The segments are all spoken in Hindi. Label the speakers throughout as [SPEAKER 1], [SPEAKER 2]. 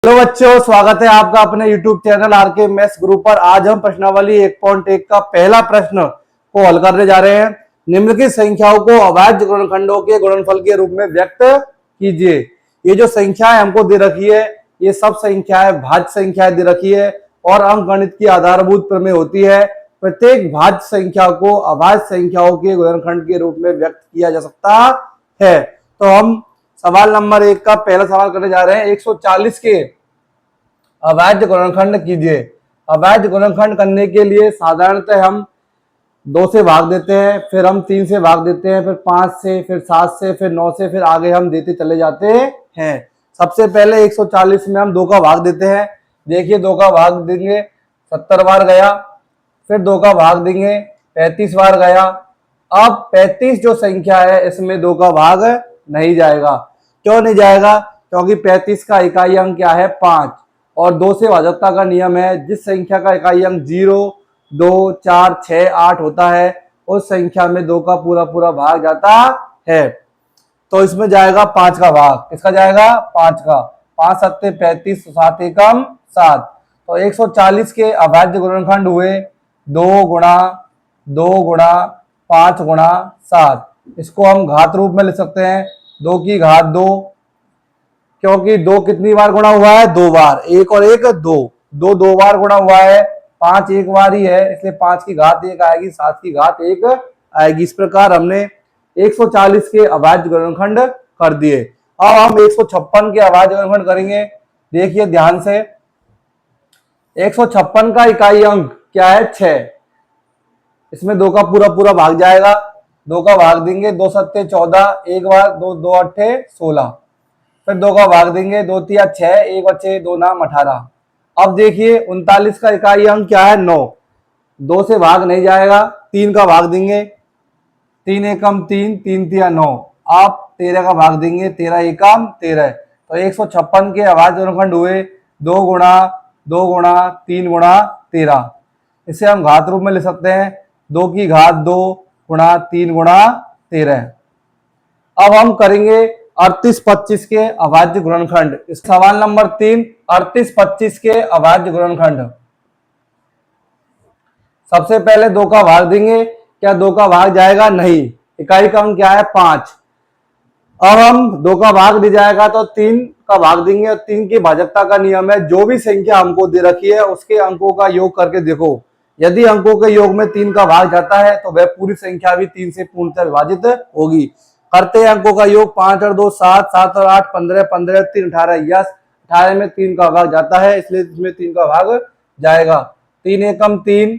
[SPEAKER 1] हेलो बच्चों, स्वागत है आपका अपने YouTube channel RK maths group पर। आज हम प्रश्नावली 1.1 का पहला प्रश्न को हल करने जा रहे हैं। निम्नलिखित संख्याओं को अभाज्य गुणनखंडों के गुणनफल के रूप में व्यक्त कीजिए। ये जो संख्याएं हमको दे रखी है, ये सब संख्याएं भाज्य संख्याएं दे रखी है और अंकगणित की आधारभूत प्रमेय होती है। प्रत्येक भाज्य संख्या को अभाज्य संख्याओं के गुणनखंड के रूप में व्यक्त किया जा सकता है। तो हम सवाल नंबर 1 का पहला सवाल करने जा रहे हैं। 140 के अभाज्य गुणनखंड कीजिए। अभाज्य गुणनखंड करने के लिए साधारणतः हम 2 से भाग देते हैं, फिर हम 3 से भाग देते हैं, फिर 5 से, फिर 7 से, फिर 9 से, फिर आगे हम देते चले जाते हैं। सबसे पहले 140 में हम 2 का भाग देते हैं। देखिए 2 का भाग देंगे 70 बार गया, फिर 2 का भाग देंगे 35 बार गया। अब 35 जो संख्या है इसमें 2 का भाग नहीं जाएगा। क्यों नहीं जाएगा? क्योंकि 35 का इकाई अंक क्या है? 5 और 2 से भाजकता का नियम है, जिस संख्या का इकाई अंक 0, 2, 4, 6, 8 होता है उस संख्या में 2 का पूरा पूरा भाग जाता है। तो इसमें जाएगा 5 का भाग। किसका जाएगा? 5 का। 5 सत्ते 35, 7 एकम 7। तो 140 के अभाज्य गुणनखंड हुए 2 गुणा 2 गुणा 5 गुणा 7। इसको हम घात रूप में लिख सकते हैं, 2 की घात 2, क्योंकि 2 कितनी बार गुणा हुआ है? 2 बार। 1 और 1 2, 2 बार गुणा हुआ है। 5 एक बार ही है, इसलिए 5 की घात 1 आएगी, 7 की घात 1 आएगी। इस प्रकार हमने 140 के अभाज्य गुणनखंड कर दिए। अब हम 156 के अभाज्य गुणनखंड करेंगे। देखिए ध्यान से, 156 का इकाई अंक क्या है? 6। इसमें 2 का पूरा पूरा भाग जाएगा। 2 का भाग देंगे, 2 सत्ते 14, एक बार 2, 2 अट्ठे 16, फिर 2 का भाग देंगे, 2 तिया 6, 1 बचे 2 नाम 18। अब देखिए 39 का इकाई अंक क्या है? 9। 2 से भाग नहीं जाएगा, 3 का भाग देंगे, 3 एकम 3, 3 तिया 9। आप 13 का भाग देंगे, 13 एकम 13। तो 156 के अभाज्य गुणनखंड हुए 2 गुणा 2 गुणा 3 गुणा 13। इसे हम घात रूप में लिख सकते हैं, 2 की घात 2 गुणा 3 गुणा 13। अब हम करेंगे 38-25 के अभाज्य गुणनखंड। इस सवाल नंबर 3, 38-25 के अभाज्य गुणनखंड। सबसे पहले 2 का भाग देंगे। क्या 2 का भाग जाएगा? नहीं। इकाई का अंक क्या है? 5। अब हम 2 का भाग दे जाएगा तो 3 का भाग देंगे और 3 की भाजकता का नियम है, जो भी संख्या हमको दे रखी है उसके अंकों का योग करके देखो। यदि अंकों के योग में 3 का भाग जाता है तो वह पूरी संख्या भी 3 से पूर्णतः विभाजित होगी। करते हैं अंकों का योग, 5 और 2 7, 7 और 8 15, 15 3 18। यस, 18 में 3 का भाग जाता है, इसलिए इसमें 3 का भाग जाएगा। 3 एकम 3,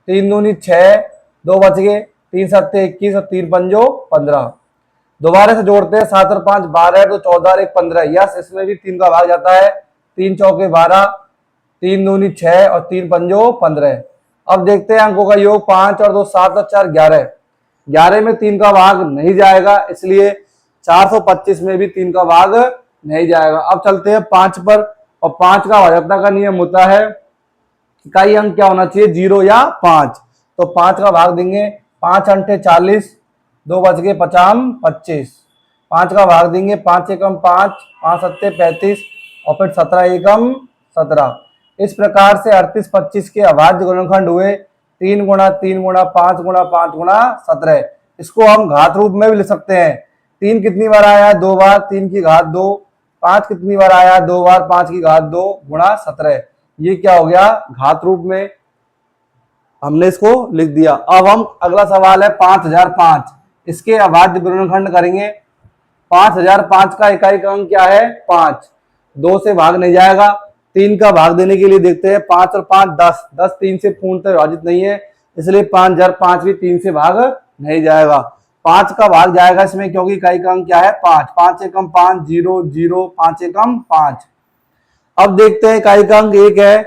[SPEAKER 1] 3 दूनी 6, 2 बच गए, 3 सत्ते 21 और 3 पंजो 15। दोबारा से जोड़ते हैं, 7 और 5 12, 2 14 और 1 15। यस, इसमें भी 3 का भाग जाता है। 3 चौके 12, 3 दूनी 6 और 3 पंजो 15। अब देखते हैं अंकों का योग, 5 और 2 7 और 4 11। 11 में 3 का भाग नहीं जाएगा, इसलिए 425 में भी 3 का भाग नहीं जाएगा। अब चलते हैं 5 पर, और 5 का भाजकता का नियम होता है, इकाई अंक क्या होना चाहिए? 0 या 5। तो 5 का भाग देंगे, 5 अंठे 40, 2 बच गए 50 25। 5 का भाग देंगे, 5 एकम 5, 5 सत्ते 35 और फिर 17 एकम 17। इस प्रकार से 38-25 के अभाज्य गुणनखंड हुए 3 गुणा 3 गुणा 5 गुणा 5 गुणा 17। इसको हम घात रूप में भी लिख सकते हैं। 3 कितनी बार आया? 2 बार, 3 की घात 2। 5 कितनी बार आया? 2 बार, 5 की घात 2 गुणा 17। ये क्या हो गया? घात रूप में हमने इसको लिख दिया। अब हम अगला सवाल है 5005, इसके अभाज्य गुणनखंड करेंगे। 5005 का इकाई का अंक क्या है? 5। 2 से भाग नहीं जाएगा, 3 का भाग देने के लिए देखते हैं। 5 और 5 10, 10 3 से पूर्णतः विभाजित नहीं है, इसलिए 5005 भी 3 से भाग नहीं जाएगा। 5 का भाग जाएगा इसमें, क्योंकि इकाई का अंक क्या है? 5। 5 एकम 5 0 0, 5 एकम 5। अब देखते हैं, इकाई का अंक 1 है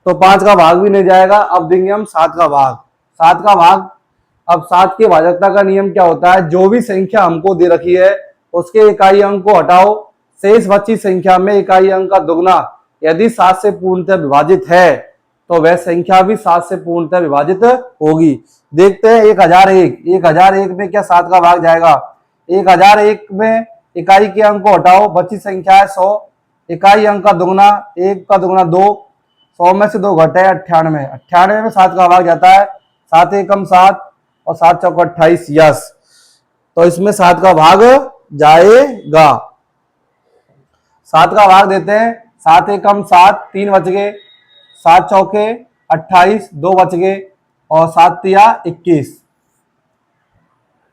[SPEAKER 1] तो 5 का भाग भी नहीं जाएगा। अब देंगे हम 7 का भाग। 7 का भाग, अब 7 की भाजकता का नियम क्या होता है? जो भी संख्या हमको दे रखी है उसके इकाई अंक को हटाओ, शेष बची संख्या में इकाई अंक का दुगना यदि 7 से पूर्णतः विभाजित है तो वह संख्या भी 7 से पूर्णतः विभाजित होगी। देखते हैं 1001। 1001 में क्या 7 का भाग जाएगा? 1001 में इकाई के अंक को हटाओ, बची संख्या है 100। इकाई अंक का दुगना, 1 का दुगना 2, 100 में से 2 घटे 98, 98 में 7 का भाग जाता है, 7 एकम 7 और 7 चौका 28, यस। तो इसमें 7 का भाग जाएगा। 7 का भाग देते हैं, 7 एकम 7, 3 बच गए, 7 चौके 28, 2 बच गए और 7 तिया 21।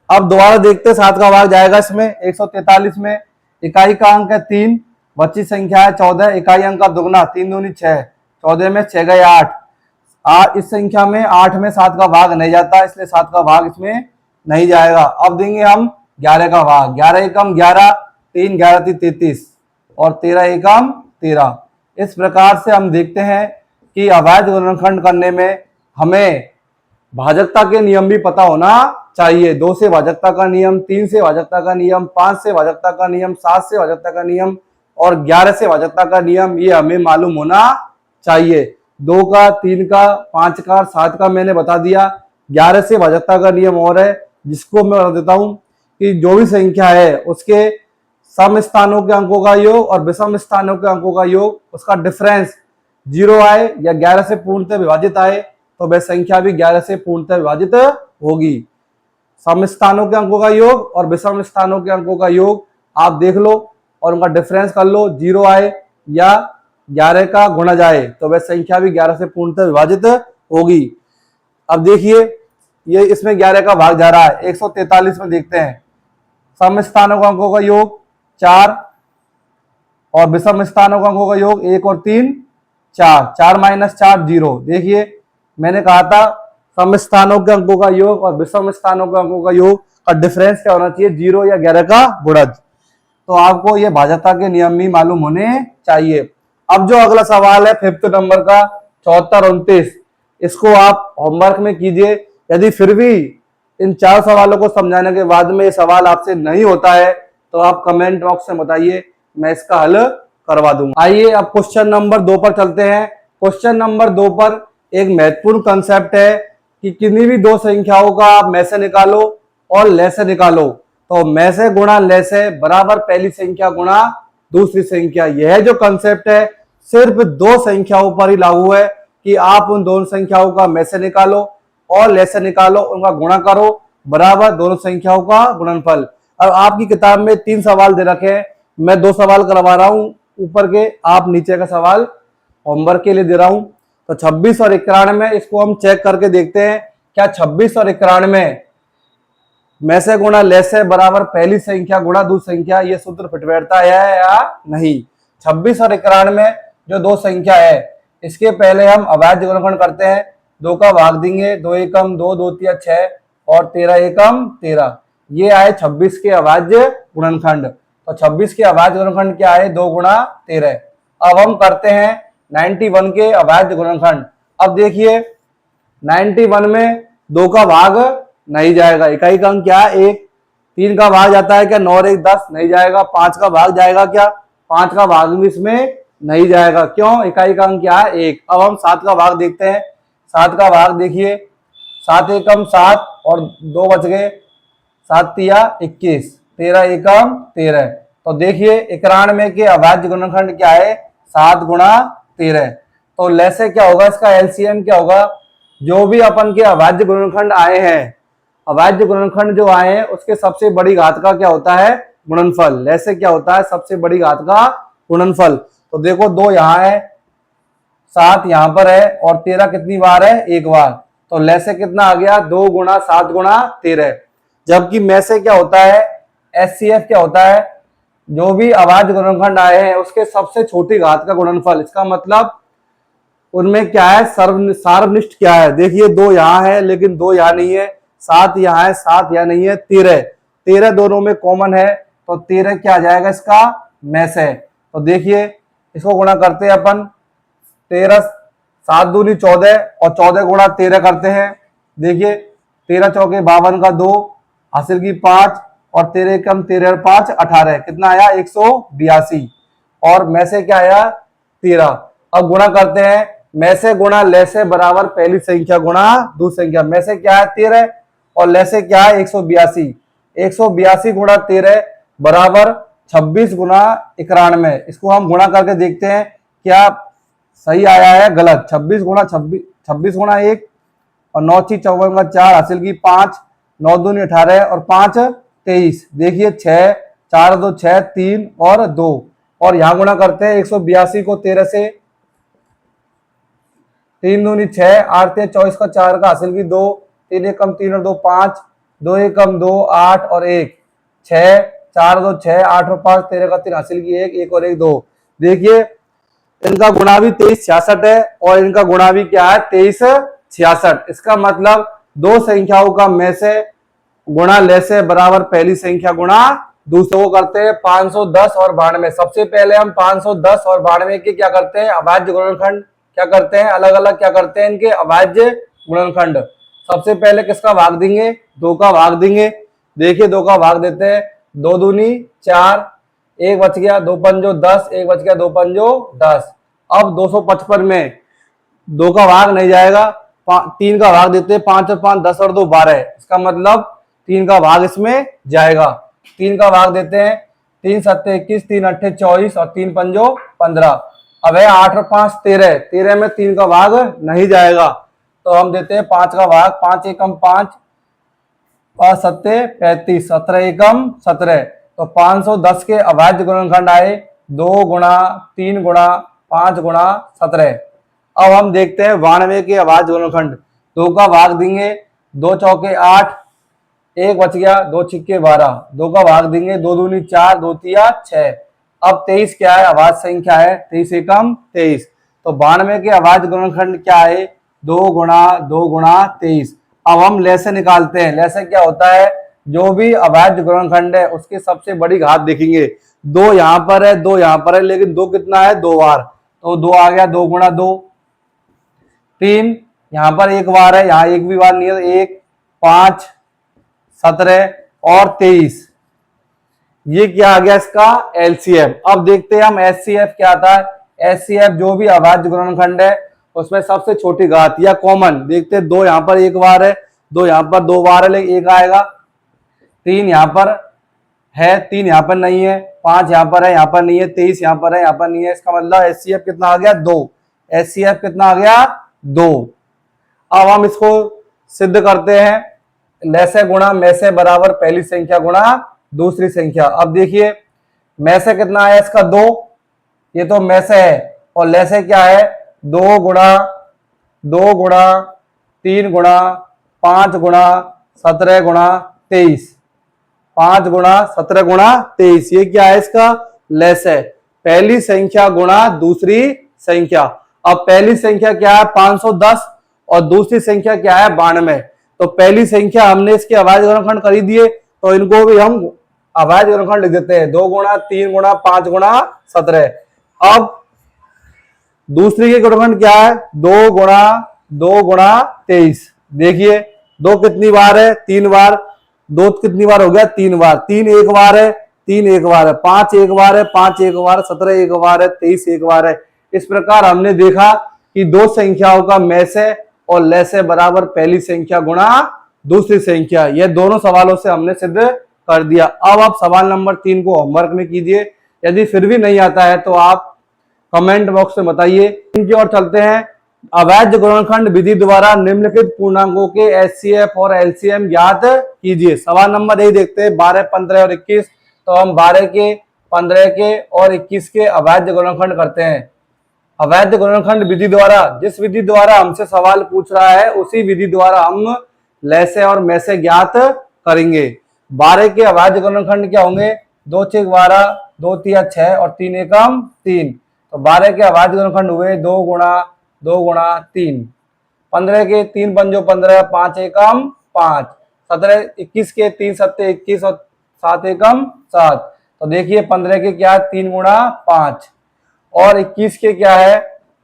[SPEAKER 1] अब दोबारा देखते हैं 7 का भाग जाएगा इसमें 143 में। इकाई का अंक है 3, बची संख्या है 14, इकाई अंक का दुगना, 3 दूनी 6, 14 में 6 गए 8। इस संख्या में 8 में 7 का भाग नहीं जाता, इसलिए 7 का भाग इसमें नहीं जाएगा। अब देंगे हम 11 का भाग, 11 एकम 11, 3 11 33 और 13 एकम 13। इस प्रकार से हम देखते हैं कि अवैध गुणनखंड करने में हमें भाजकता के नियम भी पता होना चाहिए। 2 से भाजकता का नियम, 3 से भाजकता का नियम, 5 से भाजकता का नियम, 7 से भाजकता का नियम और 11 से भाजकता का नियम, ये हमें मालूम होना चाहिए। 2 का, 3 का, 5 का, 7 का मैंने बता दिया। 11 से भाजकता का नियम और है, जिसको मैं बता देता हूं कि जो भी संख्या है उसके सम स्थानों के अंकों का योग और विषम स्थानों के अंकों का योग, उसका डिफरेंस 0 आए या 11 से पूर्णतः विभाजित आए तो वह संख्या भी 11 से पूर्णतः विभाजित होगी। सम स्थानों के अंकों का योग और विषम स्थानों के अंकों का योग आप देख लो और उनका डिफरेंस कर लो, 0 आए या 11 का गुणा जाए तो वह संख्या भी 11 से पूर्णतः विभाजित होगी। अब देखिए ये इसमें 11 का भाग जा रहा है। 143 में देखते हैं, सम स्थानों के अंकों का योग 4 और विषम स्थानों के अंकों का योग 1 और 3 4, 4 माइनस 4 0। देखिए मैंने कहा था सम स्थानों के अंकों का योग और विषम स्थानों के अंकों का योग का डिफरेंस क्या होना चाहिए, 0 या 11 का गुणज। तो आपको ये भाजकता के नियम भी मालूम होने चाहिए। अब जो अगला सवाल है 5th नंबर का 74 29, इसको आप होमवर्क में कीजिए। यदि फिर भी इन 4 सवालों को समझाने के बाद में ये सवाल आपसे नहीं होता है तो आप कमेंट बॉक्स में बताइए, मैं इसका हल करवा दूंगा। आइए अब क्वेश्चन नंबर 2 पर चलते हैं। क्वेश्चन नंबर 2 पर एक महत्वपूर्ण कंसेप्ट है कि किन्हीं भी 2 संख्याओं का आप में से निकालो और ले से निकालो तो में से गुणा ले से बराबर पहली संख्या गुणा दूसरी संख्या। यह जो कंसेप्ट है सिर्फ 2 संख्याओं पर ही लागू है कि आप उन दोनों संख्याओं का में से निकालो और ले से निकालो, उनका गुणा करो बराबर दोनों संख्याओं का गुणनफल। अब आपकी किताब में 3 सवाल दे रखे हैं, मैं 2 सवाल करवा रहा हूं ऊपर के, आप नीचे का सवाल होमवर्क के लिए दे रहा हूं। तो 26 और 91 इसको हम चेक करके देखते हैं क्या 26 और 91 में से गुणा ले से बराबर पहली संख्या गुणा दूसरी संख्या, ये सूत्र फिट बैठता है या नहीं। 26 और 91 जो 2 संख्या है इसके पहले हम अवैध गुणनखंड करते हैं। 2 का भाग देंगे, 2 एकम 2, 2 तिया 6 और 13 एकम 13। ये आए 26 के अभाज्य गुणनखंड। तो 26 के अभाज्य गुणनखंड क्या है, 2 गुणा 13। अब हम करते हैं 91 के अभाज्य गुणनखंड। अब देखिए 91 में 2 का भाग नहीं जाएगा, इकाई का अंक क्या है 1, 3 का भाग जाता है क्या 9 और 1 10 नहीं जाएगा, 5 का भाग जाएगा क्या, 5 का भाग भी इसमें नहीं जाएगा, क्यों, इकाई का अंक क्या है 1। अब हम 7 का भाग देखते हैं। 7 का भाग देखिए, 7 एकम 7 और 2 बच गए, 7 तिया 21, 13 एकम 13। तो देखिए 91 के अभाज्य गुणनखंड क्या है 7 गुणा 13। तो ले से क्या होगा, इसका एलसीएम क्या होगा, जो भी अपन के अभाज्य गुणनखंड आए हैं, अभाज्य गुणनखंड जो आए हैं उसके सबसे बड़ी घात का क्या होता है गुणनफल। ले से क्या होता है सबसे बड़ी घात का गुणनफल। तो देखो 2 यहाँ है, 7 यहाँ पर है और 13 कितनी बार है, 1 बार। तो ले से कितना आ गया 2 गुणा 7 गुणा 13। जबकि में से क्या होता है एचसीएफ क्या होता है, जो भी अभाज्य गुणनखंड आए हैं उसके सबसे छोटी घात का गुणनफल। इसका मतलब उनमें क्या है सार्वनिष्ठ क्या है। देखिए 2 यहाँ है लेकिन 2 यहाँ नहीं है, 7 यहाँ है 7 यहाँ नहीं है, 13 दोनों में कॉमन है। तो 13 क्या आ जाएगा इसका में से। तो देखिए इसको गुणा करते हैं अपन, 13 7 दूनी 14 और 14 गुणा 13 करते हैं। देखिए 13 चौके 52 का 2 हासिल की 5 और 13 कम 13 और 5 18, कितना आया 182 और में से क्या आया 13। अब गुणा करते हैं, में से गुणा ले से बराबर पहली संख्या गुणा दूसरी संख्या। में से क्या है 13 और ले से क्या है 182, 182 गुणा 13 बराबर 26 गुना 91, इसको हम गुणा करके देखते हैं क्या सही आया है गलत। 26 गुना 26 गुना 1 और 9 × 54 का 4 हासिल की 5, 9 दूनी 18 और 5 23। देखिए 6, 4 2 6, 3 और 2, और यहाँ गुणा करते हैं 182 को 13 से, 3 दूनी 6, 8 3 24 का 4 का हासिल की 2, 3 1 कम 3 और 2 5, 2 1 कम 2 8 और 1 6, 4 2 6, 8 और 5 13 का 3 हासिल की 1, 1 और 1 2। देखिए इनका गुणा भी 2366 है और इनका गुणा भी क्या है 2366। इसका मतलब दो संख्याओं का में से गुणा ले से बराबर पहली संख्या गुणा दूसरों को करते हैं 510 और 92। सबसे पहले हम 510 और 92 के क्या करते हैं अभाज्य गुणनखंड क्या करते हैं, अलग अलग क्या करते हैं इनके अभाज्य गुणनखंड। सबसे पहले किसका भाग देंगे, 2 का भाग देंगे। देखिए 2 का भाग देते हैं, 2 दूनी 4, 1 बच गया, 2 पंजो 10, 1 बच गया, 2 पंजो 10। अब 255 में 2 का भाग नहीं जाएगा, 3 का भाग देते हैं, 5 और 5 10 और 2 12। इसका मतलब 3 का भाग इसमें जाएगा। 3 का भाग देते हैं, 3 7 21, 3 8 24 और 3 पंजो 15। अब है 8 और 5 13, 13 में 3 का भाग नहीं जाएगा, तो हम देते हैं 5 का भाग, 5 एकम 5, 5 7 35, 17 एकम 17। तो 510 के अभाज्य गुणनखंड आए 2 गुणा 3 गुणा 5 गुणा 17। अब हम देखते हैं 92 के अभाज्य गुणनखंड। 2 का भाग देंगे, 2 चौके 8, 1 बच गया, 2 छिक्के 12। 2 का भाग देंगे, 2 दूनी 4, 2 तिया 6। अब 23 क्या है, अभाज्य संख्या है, 23 एकम 23। तो 92 के अभाज्य गुणनखंड क्या है, 2 गुणा 2 गुणा 23। अब हम लैसे निकालते हैं। लैसे क्या होता है, जो भी अभाज्य गुणनखंड है उसकी सबसे बड़ी घात देखेंगे। 2 यहाँ पर है, 2 यहाँ पर है, लेकिन 2 कितना है 2 बार, तो 2 आ गया, 2 गुणा 2। 3 यहाँ पर 1 बार है, यहाँ 1 भी बार नहीं है, 1 5 17 और 23। ये क्या आ गया इसका एलसीएम। अब देखते हैं हम एचसीएफ क्या आता है। एचसीएफ जो भी अभाज्य गुणनखंड है उसमें सबसे छोटी घात या कॉमन देखते हैं। 2 यहाँ पर 1 बार है, 2 यहाँ पर 2 बार है, लेकिन 1 आएगा। 3 यहाँ पर है, 3 यहाँ पर नहीं है, 5 यहाँ पर है, यहाँ पर नहीं है, 23 यहाँ पर है, यहाँ पर नहीं है। इसका मतलब एचसीएफ कितना आ गया 2। एचसीएफ कितना आ गया 2। अब हम इसको सिद्ध करते हैं, लैसे गुणा में से बराबर पहली संख्या गुणा दूसरी संख्या। अब देखिए में से कितना है इसका 2, ये तो में से है, और लैसे क्या है 2 गुणा 2 गुणा 3 गुणा 5 गुणा 17 गुणा 23, 5 गुणा 17 गुणा 23। ये क्या है इसका लैस है, पहली संख्या गुणा दूसरी संख्या। अब पहली संख्या क्या है 510 और दूसरी संख्या क्या है 92। तो पहली संख्या हमने इसके अभाज्य गुणनखंड कर ही दिए, तो इनको भी हम अभाज्य गुणनखंड लिख देते हैं, 2 गुणा 3 गुणा 5 गुणा 17। अब दूसरी के गुणनखंड क्या है 2 गुणा 2 गुणा 23। देखिए 2 कितनी बार है 3 बार, 2 कितनी बार हो गया 3 बार, 3 1 बार है, 3 1 बार है, 5 1 बार है, 5 1 बार, 17 1 बार है, 23 1 बार है। इस प्रकार हमने देखा कि दो संख्याओं का में से और ले से बराबर पहली संख्या गुणा दूसरी संख्या। यह दोनों सवालों से हमने सिद्ध कर दिया। अब आप सवाल नंबर 3 को होमवर्क में कीजिए। यदि फिर भी नहीं आता है तो आप कमेंट बॉक्स में बताइए। इनकी ओर चलते हैं। अभाज्य गुणनखंड विधि द्वारा निम्नलिखित पूर्णांकों के एचसीएफ और एलसीएम ज्ञात कीजिए। सवाल नंबर यही देखते हैं 12, 15 और 21। तो हम 12 के, 15 के और 21 के अभाज्य गुणनखंड करते हैं। अभाज्य गुणनखंड विधि द्वारा, जिस विधि द्वारा हमसे सवाल पूछ रहा है उसी विधि द्वारा हम लैसे और में से ज्ञात करेंगे। 12 के अभाज्य गुणनखंड क्या होंगे 2 6 12, 2 तिया 6 और 3 एकम 3। तो 12 के अभाज्य गुणनखंड हुए 2 गुणा 2 गुणा 3। 15 के 3 पंजो 15, 5 एकम 5। 17 21 के 3 7 21 और 7 एकम 7। तो देखिए 15 के क्या 3 गुणा 5 और 21 के क्या है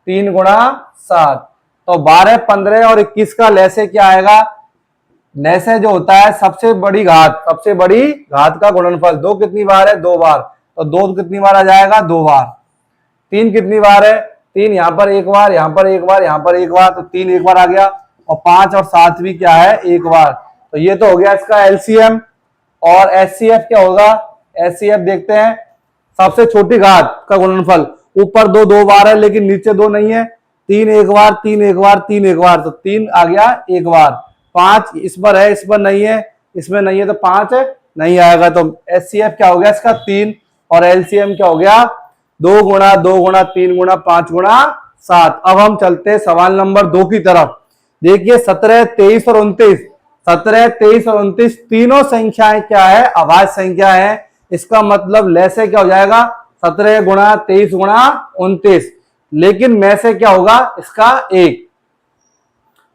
[SPEAKER 1] 3 गुणा 7। तो 12, 15 और 21 का लैसे क्या आएगा, लैसे जो होता है सबसे बड़ी घात का गुणनफल। 2 कितनी बार है 2 बार, तो 2 कितनी बार आ जाएगा 2 बार। 3 कितनी बार है 3, यहाँ पर 1 बार, यहाँ पर 1 बार, यहाँ पर 1 बार, तो 3 1 बार आ गया। और 5 और 7 भी क्या है 1 बार। तो ये तो हो गया इसका एलसीएम। और एचसीएफ क्या होगा, एचसीएफ देखते हैं सबसे छोटी घात का गुणनफल, ऊपर दो दो बार है लेकिन नीचे दो नहीं है, 3 एक बार, 3 एक बार, 3 एक बार, तो 3 आ गया एक बार, 5 इस पर है, इस पर नहीं है, इसमें नहीं है तो 5 नहीं आएगा। तो एचसीएफ क्या हो गया इसका 3, और एलसीएम क्या हो गया 2 गुणा 2 गुणा 3 गुणा 5 गुणा 7। अब हम चलते हैं सवाल नंबर 2 की तरफ। देखिए 17, 23 और 29, 17, 23 और 29 तीनों संख्याएं क्या है, अभाज्य संख्या है। इसका मतलब ले से क्या हो जाएगा 17 गुणा 23 गुणा 29, लेकिन में से क्या होगा इसका 1।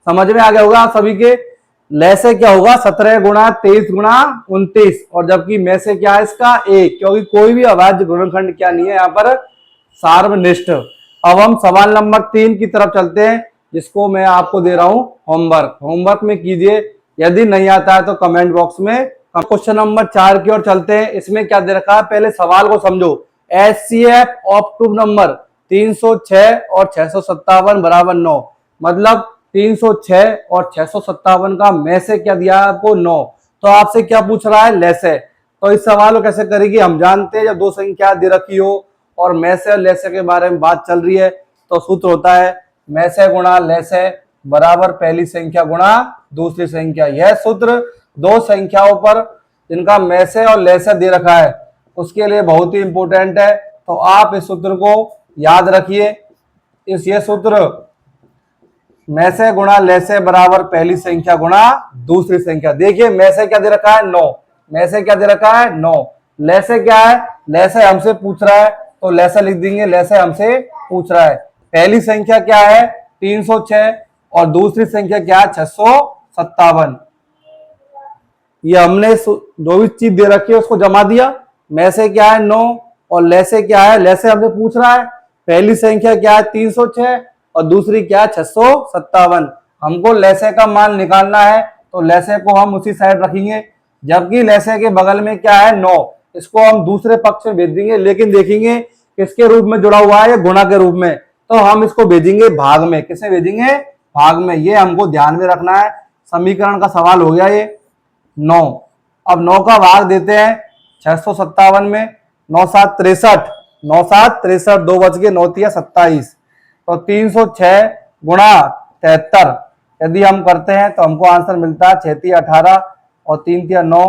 [SPEAKER 1] समझ में आ गया होगा सभी के। ले से क्या होगा 17 गुणा 23 गुणा 29, और जबकि में से क्या है इसका 1, क्योंकि कोई भी अभाज्य गुणनखंड क्या नहीं है यहाँ पर, सार्वनिष्ठ। अब हम सवाल नंबर 3 की तरफ चलते हैं, जिसको मैं आपको दे रहा हूं होमवर्क। होमवर्क में कीजिए, यदि नहीं आता है तो कमेंट बॉक्स में। क्वेश्चन नंबर 4 की ओर चलते हैं। इसमें क्या दे रखा है, पहले सवाल को समझो। एचसीएफ ऑफ टू नंबर 306 और 657 बराबर 9, मतलब 306 और 657 का में से क्या दिया है आपको 9। तो आपसे क्या पूछ रहा है, ले से। तो इस सवाल को कैसे करेगी, हम जानते हैं जब दो संख्या दे रखी हो और में से और ले से के बारे में बात चल रही है, तो सूत्र होता है में से गुणा ले से बराबर पहली संख्या गुणा दूसरी संख्या। यह सूत्र दो संख्याओं पर जिनका में से और ले से दे रखा है उसके लिए बहुत ही इंपॉर्टेंट है। तो आप इस सूत्र को याद रखिए। ये सूत्र में से गुणा ले से बराबर पहली संख्या गुणा दूसरी संख्या। देखिए में से क्या दे रखा है 9, में से क्या दे रखा है 9, ले से क्या है, ले से हमसे पूछ रहा है तो ले से लिख देंगे, ले से हमसे पूछ रहा है। पहली संख्या क्या है 306 और दूसरी संख्या क्या है 657। ये हमने जो भी चीज दे रखी है उसको जमा दिया। में से क्या है 9 और ले से क्या है, ले से हमसे पूछ रहा है पहली संख्या क्या है 306 और दूसरी क्या है 657। हमको ले से का मान निकालना है तो ले से को हम उसी साइड रखेंगे, जबकि ले से के बगल में क्या है 9, इसको हम दूसरे पक्ष में भेज देंगे। लेकिन देखेंगे किसके रूप में जुड़ा हुआ है, ये गुणा के रूप में, तो हम इसको भेजेंगे भाग में। किसे भेजेंगे, भाग में। ये हमको ध्यान में रखना है। समीकरण का सवाल हो गया ये 9। अब 9 का भाग देते हैं 657 में, 9 7 63, 9 7 63, 2 बच गए, 9 3 27, तो 306 गुणा 73 यदि हम करते हैं तो हमको आंसर मिलता है 6 3 18 और 3 3 9,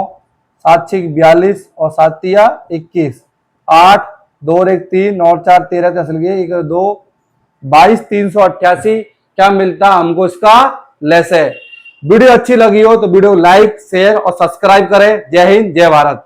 [SPEAKER 1] 7 6 42 और 7 3 21, 8 2 1 3 और 4 13 1 2 22, 388 क्या मिलता है हमको इसका लेस है। वीडियो अच्छी लगी हो तो वीडियो लाइक शेयर और सब्सक्राइब करें। जय हिंद जय भारत।